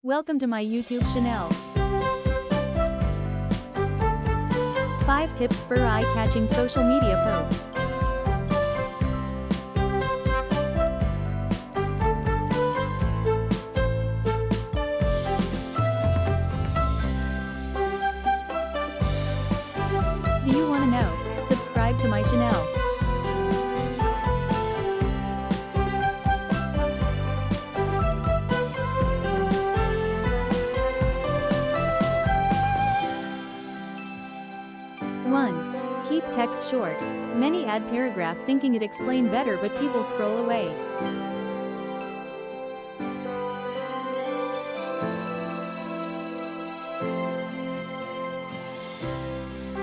Welcome to my YouTube channel. 5 tips for eye-catching social media posts. Do you want to know? Subscribe to my channel. One. Keep text short. Many add paragraph thinking it explain better, but people scroll away.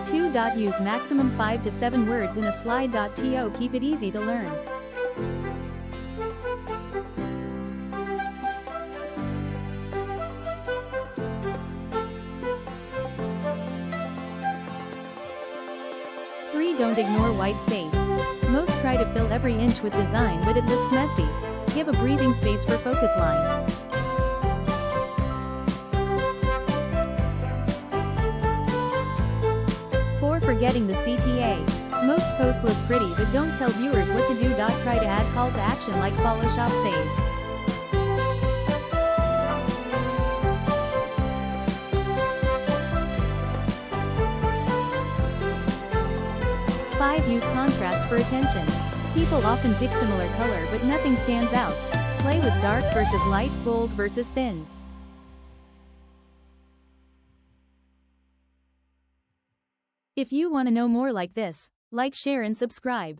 2. Use maximum 5 to 7 words in a slide. To keep it easy to learn. 3. Don't ignore white space. Most try to fill every inch with design, but it looks messy. Give a breathing space for focus line. 4. Forgetting the CTA. Most posts look pretty but don't tell viewers what to do. Try to add call to action like follow, shop, save. 5. Use contrast for attention. People often pick similar color but nothing stands out. Play with dark versus light, bold versus thin. If you want to know more like this, like, share and subscribe.